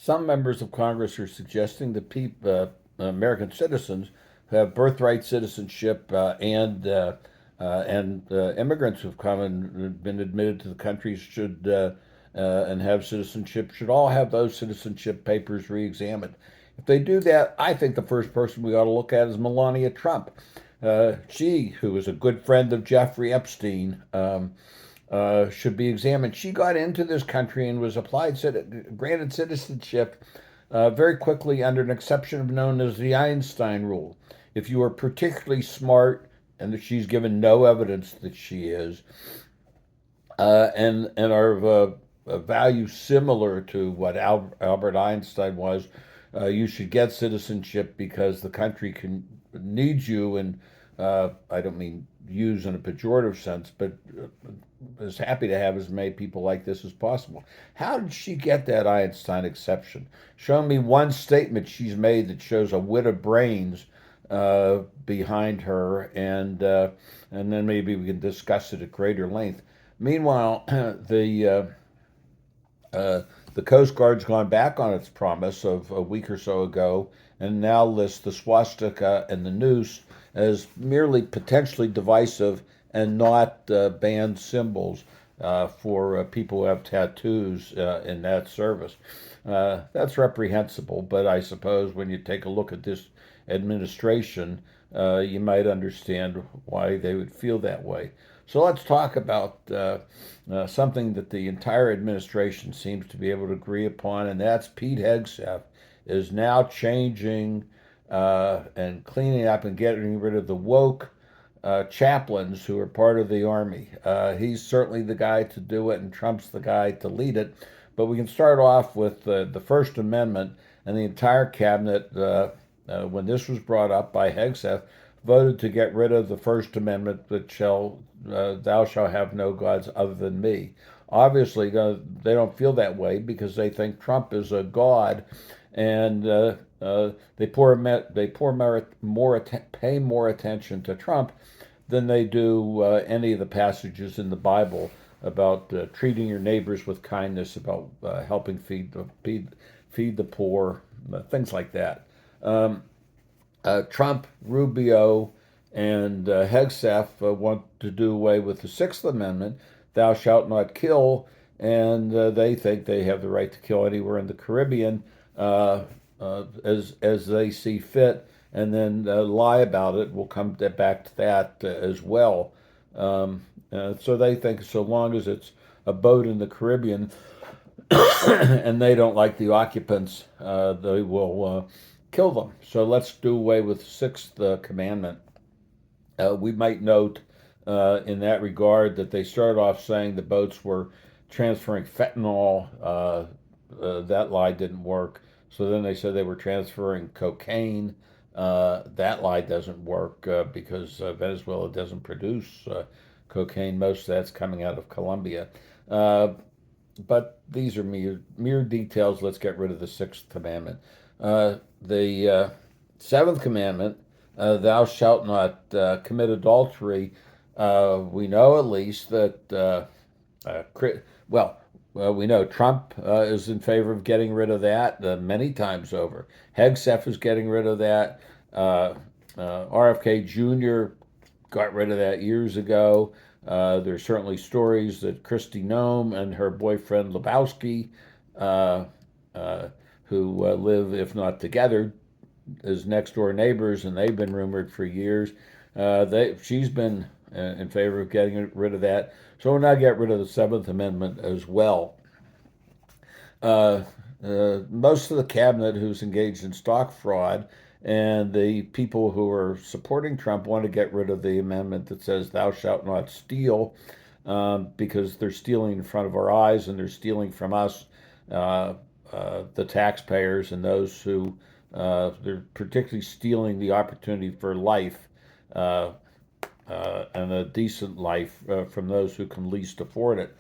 Some members of Congress are suggesting that American citizens who have birthright citizenship and immigrants who've come and been admitted to the country and have citizenship should all have those citizenship papers reexamined. If they do that, I think the first person we ought to look at is Melania Trump. She, who was a good friend of Jeffrey Epstein, should be examined. She got into this country and was granted citizenship very quickly under an exception known as the Einstein rule. If you are particularly smart, and that she's given no evidence that she is, and are of a value similar to what Albert Einstein was, you should get citizenship because the country can needs you, and I don't mean use in a pejorative sense, but is happy to have as many people like this as possible. How did she get that Einstein exception? Show me one statement she's made that shows a wit of brains behind her, and then maybe we can discuss it at greater length. Meanwhile, uh, the Coast Guard's gone back on its promise of a week or so ago and now lists the swastika and the noose as merely potentially divisive and not banned symbols for people who have tattoos in that service. That's reprehensible, but I suppose when you take a look at this administration, you might understand why they would feel that way. So let's talk about something that the entire administration seems to be able to agree upon, and that's Pete Hegseth is now changing and cleaning up and getting rid of the woke chaplains who are part of the army. He's certainly the guy to do it, and Trump's the guy to lead it. But we can start off with the First Amendment, and the entire cabinet, when this was brought up by Hegseth, voted to get rid of the First Amendment that thou shalt have no gods other than me. Obviously, they don't feel that way because they think Trump is a god, and pay more attention to Trump than they do any of the passages in the Bible about treating your neighbors with kindness, about helping feed the poor, things like that. Um, Trump, Rubio, and Hegseth want to do away with the Sixth Amendment, thou shalt not kill, and they think they have the right to kill anywhere in the Caribbean as they see fit, and then lie about it. We'll come back to that as well. So they think so long as it's a boat in the Caribbean and they don't like the occupants, they will kill them. So let's do away with the Sixth Commandment. We might note in that regard that they started off saying the boats were transferring fentanyl. That lie didn't work. So then they said they were transferring cocaine. That lie doesn't work because Venezuela doesn't produce cocaine. Most of that's coming out of Colombia. Uh, but these are mere details. Let's get rid of the Sixth Commandment. The Seventh Commandment, thou shalt not commit adultery. We know at least that, well, we know Trump is in favor of getting rid of that many times over. Hegseth is getting rid of that. RFK Jr. got rid of that years ago. There's certainly stories that Kristi Noem and her boyfriend Lebowski, uh, uh, who live, if not together, as next door neighbors, and they've been rumored for years. She's been in favor of getting rid of that. So we'll now get rid of the Seventh Amendment as well. Uh, Most of the cabinet who's engaged in stock fraud and the people who are supporting Trump want to get rid of the amendment that says thou shalt not steal because they're stealing in front of our eyes and they're stealing from us, the taxpayers, and those who they're particularly stealing the opportunity for life uh, and a decent life from those who can least afford it.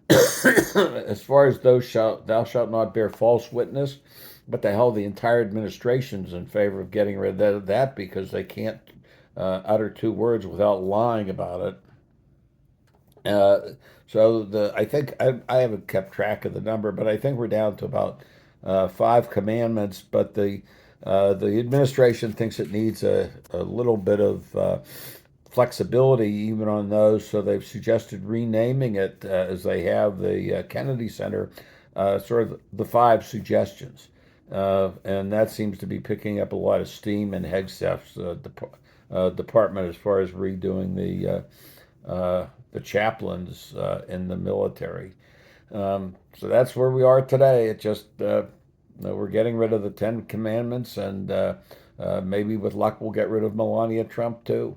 As far as thou shalt not bear false witness, what the hell? The entire administration's in favor of getting rid of that because they can't utter two words without lying about it. I think I haven't kept track of the number, but I think we're down to about five commandments, but the administration thinks it needs a little bit of flexibility even on those. So they've suggested renaming it as they have the Kennedy Center, sort of the five suggestions. And that seems to be picking up a lot of steam in Hegseth's department as far as redoing the chaplains in the military. So that's where we are today. It just we're getting rid of the Ten Commandments, and maybe with luck we'll get rid of Melania Trump too.